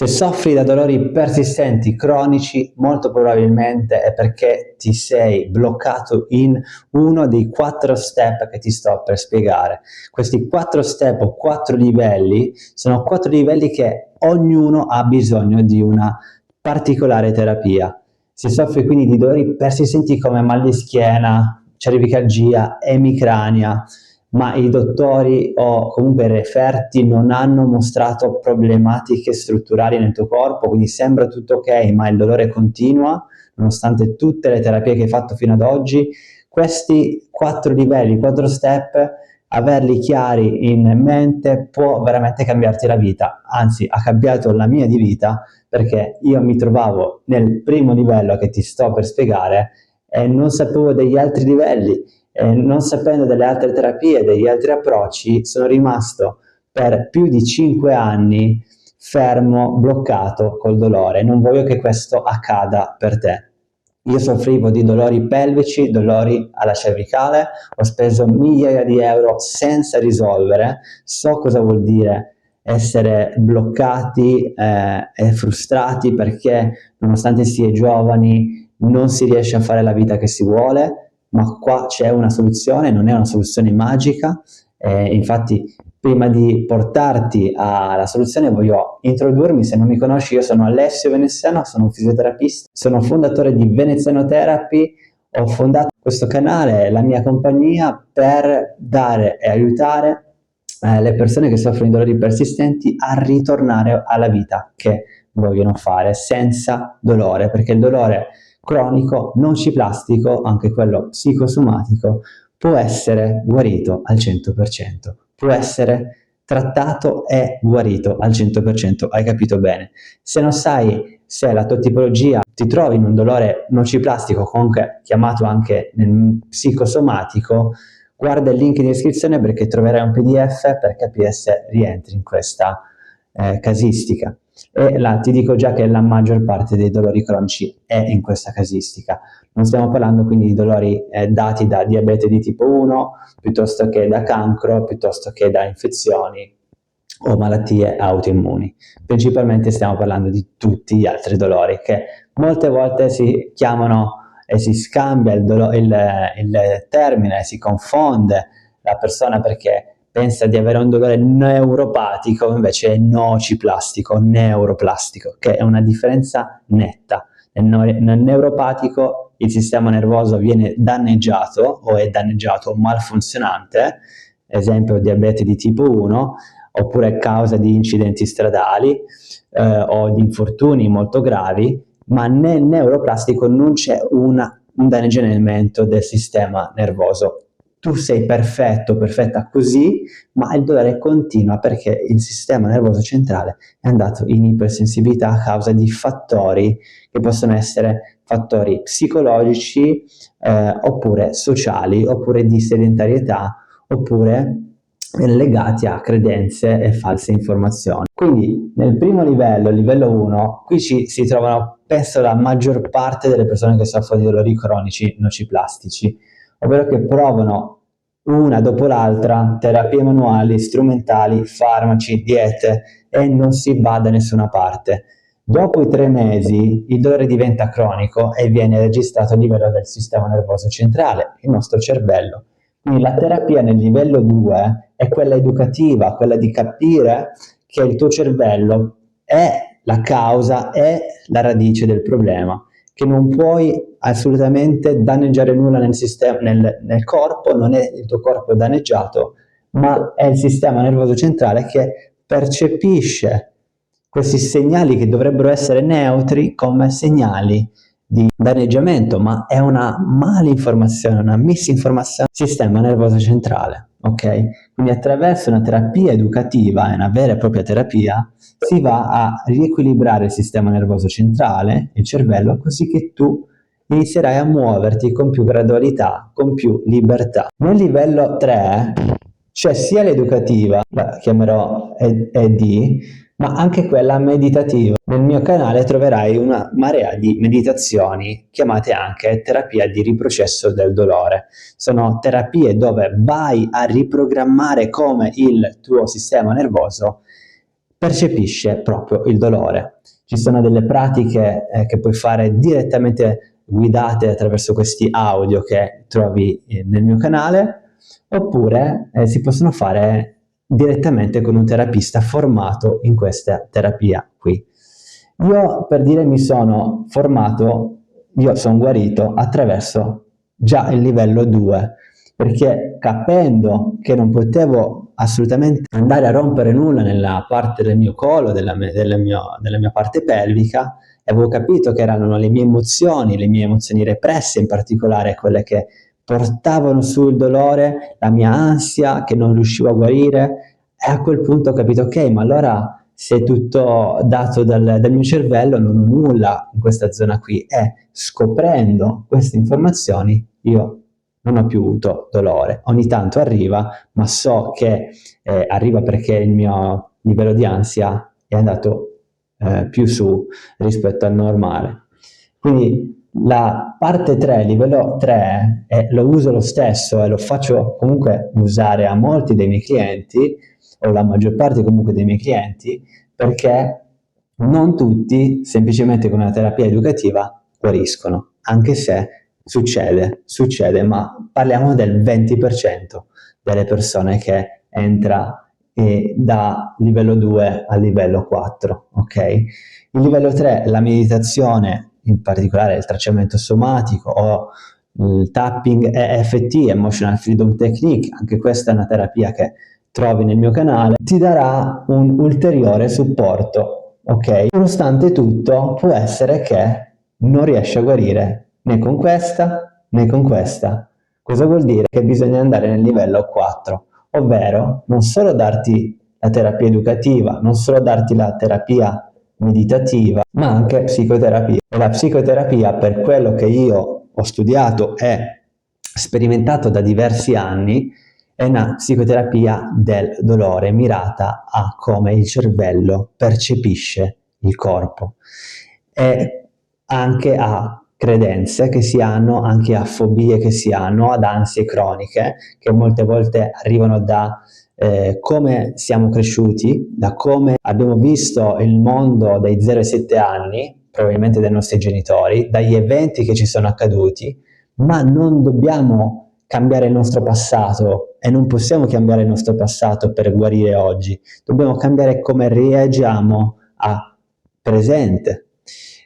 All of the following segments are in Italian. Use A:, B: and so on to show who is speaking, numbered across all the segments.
A: Se soffri da dolori persistenti cronici, molto probabilmente è perché ti sei bloccato in uno dei 4 step che ti sto per spiegare. Questi 4 step o 4 livelli sono 4 livelli che ognuno ha bisogno di una particolare terapia. Se soffri quindi di dolori persistenti come mal di schiena, cervicalgia, emicrania, ma i dottori o comunque i referti non hanno mostrato problematiche strutturali nel tuo corpo, quindi sembra tutto ok, ma il dolore continua, nonostante tutte le terapie che hai fatto fino ad oggi. Questi 4 livelli, 4 step, averli chiari in mente può veramente cambiarti la vita, anzi ha cambiato la mia di vita, perché io mi trovavo nel primo livello che ti sto per spiegare e non sapevo degli altri livelli. Non sapendo delle altre terapie, degli altri approcci, sono rimasto per più di 5 anni fermo, bloccato col dolore. Non voglio che questo accada per te. Io soffrivo di dolori pelvici, dolori alla cervicale, ho speso migliaia di euro senza risolvere, so cosa vuol dire essere bloccati e frustrati perché nonostante si è giovani non si riesce a fare la vita che si vuole, ma qua c'è una soluzione, non è una soluzione magica, infatti prima di portarti alla soluzione voglio introdurmi. Se non mi conosci, io sono Alessio Veneziano, sono un fisioterapista, sono fondatore di Veneziano Therapy, ho fondato questo canale, la mia compagnia, per dare e aiutare le persone che soffrono di dolori persistenti a ritornare alla vita che vogliono fare senza dolore, perché il dolore cronico, non ciplastico, anche quello psicosomatico, può essere guarito al 100%, può essere trattato e guarito al 100%, hai capito bene. Se non sai se la tua tipologia ti trovi in un dolore nociplastico, comunque chiamato anche nel psicosomatico, guarda il link in descrizione perché troverai un PDF per capire se rientri in questa casistica. E ti dico già che la maggior parte dei dolori cronici è in questa casistica. Non stiamo parlando quindi di dolori dati da diabete di tipo 1, piuttosto che da cancro, piuttosto che da infezioni o malattie autoimmuni. Principalmente stiamo parlando di tutti gli altri dolori che molte volte si chiamano e si scambia il termine, si confonde la persona perché pensa di avere un dolore neuropatico, invece è nociplastico, neuroplastico, che è una differenza netta. Nel neuropatico il sistema nervoso viene danneggiato o è danneggiato o malfunzionante, esempio diabete di tipo 1, oppure a causa di incidenti stradali o di infortuni molto gravi, ma nel neuroplastico non c'è un danneggiamento del sistema nervoso. Tu sei perfetto, perfetta così, ma il dolore continua perché il sistema nervoso centrale è andato in ipersensibilità a causa di fattori che possono essere fattori psicologici, oppure sociali, oppure di sedentarietà, oppure legati a credenze e false informazioni. Quindi nel primo livello, livello 1, qui si trovano penso la maggior parte delle persone che soffrono di dolori cronici nociplastici, ovvero che provano una dopo l'altra terapie manuali, strumentali, farmaci, diete e non si va da nessuna parte. Dopo i 3 mesi il dolore diventa cronico e viene registrato a livello del sistema nervoso centrale, il nostro cervello. Quindi la terapia nel livello 2 è quella educativa, quella di capire che il tuo cervello è la causa, è la radice del problema, che non puoi assolutamente danneggiare nulla nel corpo, non è il tuo corpo danneggiato, ma è il sistema nervoso centrale che percepisce questi segnali che dovrebbero essere neutri come segnali di danneggiamento, ma è una malinformazione, una misinformazione del sistema nervoso centrale, ok? Quindi attraverso una terapia educativa, una vera e propria terapia, si va a riequilibrare il sistema nervoso centrale, il cervello, così che tu inizierai a muoverti con più gradualità, con più libertà. Nel livello 3 c'è sia l'educativa, la chiamerò ED, ma anche quella meditativa. Nel mio canale troverai una marea di meditazioni chiamate anche terapia di riprocesso del dolore. Sono terapie dove vai a riprogrammare come il tuo sistema nervoso percepisce proprio il dolore. Ci sono delle pratiche che puoi fare direttamente guidate attraverso questi audio che trovi nel mio canale, oppure si possono fare direttamente con un terapista formato in questa terapia qui. Io, per dire, mi sono formato, io sono guarito attraverso già il livello 2, perché capendo che non potevo assolutamente andare a rompere nulla nella parte del mio collo, della mia parte pelvica, avevo capito che erano le mie emozioni represse, in particolare quelle che portavano su il dolore, la mia ansia che non riuscivo a guarire, e a quel punto ho capito, ok, ma allora se è tutto dato dal mio cervello, non ho nulla in questa zona qui, e scoprendo queste informazioni io non ho più avuto dolore. Ogni tanto arriva, ma so che arriva perché il mio livello di ansia è andato più su rispetto al normale. Quindi la parte 3, livello 3, lo uso lo stesso e lo faccio comunque usare a molti dei miei clienti, o la maggior parte comunque dei miei clienti, perché non tutti, semplicemente con una terapia educativa, guariscono, anche se succede, ma parliamo del 20% delle persone che entra da livello 2 al livello 4, ok? Il livello 3, la meditazione, in particolare il tracciamento somatico o il tapping EFT, Emotional Freedom Technique, anche questa è una terapia che trovi nel mio canale, ti darà un ulteriore supporto, ok? Nonostante tutto, può essere che non riesci a guarire né con questa né con questa. Cosa vuol dire? Che bisogna andare nel livello 4, ovvero non solo darti la terapia educativa, non solo darti la terapia meditativa, ma anche psicoterapia. E la psicoterapia, per quello che io ho studiato e sperimentato da diversi anni, è una psicoterapia del dolore mirata a come il cervello percepisce il corpo, e anche a credenze che si hanno, anche a fobie che si hanno, ad ansie croniche che molte volte arrivano da come siamo cresciuti, da come abbiamo visto il mondo dai 0 ai 7 anni, probabilmente dai nostri genitori, dagli eventi che ci sono accaduti, ma non dobbiamo cambiare il nostro passato e non possiamo cambiare il nostro passato per guarire oggi, dobbiamo cambiare come reagiamo a presente.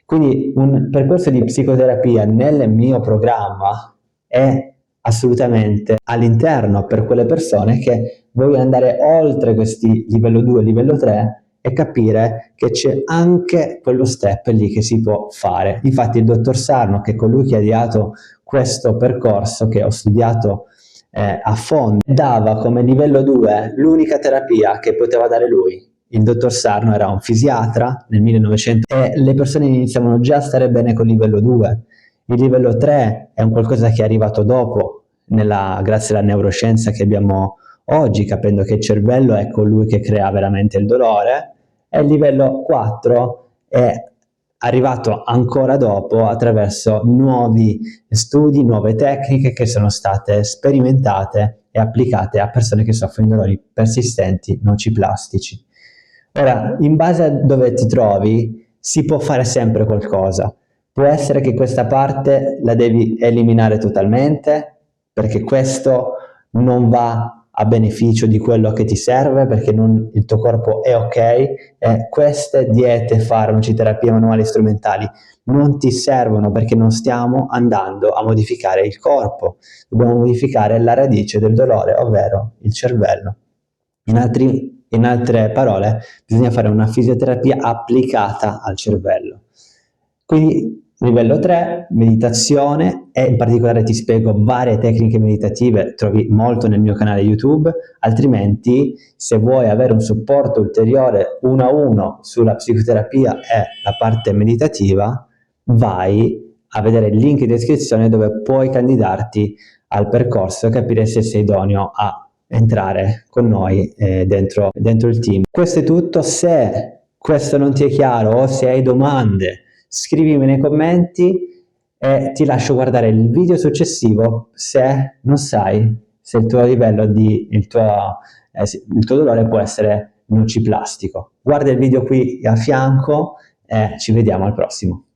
A: Quindi un percorso di psicoterapia nel mio programma è assolutamente all'interno per quelle persone che vogliono andare oltre questi livello 2, livello 3 e capire che c'è anche quello step lì che si può fare. Infatti il dottor Sarno, che è colui che ha ideato questo percorso che ho studiato a fondo, dava come livello 2 l'unica terapia che poteva dare lui. Il dottor Sarno era un fisiatra nel 1900 e le persone iniziavano già a stare bene col livello 2. Il livello 3 è un qualcosa che è arrivato dopo, grazie alla neuroscienza che abbiamo oggi, capendo che il cervello è colui che crea veramente il dolore, e il livello 4 è arrivato ancora dopo attraverso nuovi studi, nuove tecniche che sono state sperimentate e applicate a persone che soffrono di dolori persistenti nociplastici. Ora, in base a dove ti trovi, si può fare sempre qualcosa. Può essere che questa parte la devi eliminare totalmente, perché questo non va a beneficio di quello che ti serve, perché il tuo corpo è ok, e queste diete, farmaci, terapie manuali strumentali non ti servono perché non stiamo andando a modificare il corpo, dobbiamo modificare la radice del dolore, ovvero il cervello. In altre parole, bisogna fare una fisioterapia applicata al cervello. Quindi livello 3, meditazione, e in particolare ti spiego varie tecniche meditative, trovi molto nel mio canale YouTube, altrimenti se vuoi avere un supporto ulteriore 1 a 1 sulla psicoterapia e la parte meditativa, vai a vedere il link in descrizione dove puoi candidarti al percorso e capire se sei idoneo a entrare con noi dentro il team. Questo è tutto. Se questo non ti è chiaro o se hai domande, scrivimi nei commenti e ti lascio guardare il video successivo se non sai se il tuo livello il tuo dolore può essere nociplastico. Guarda il video qui a fianco e ci vediamo al prossimo.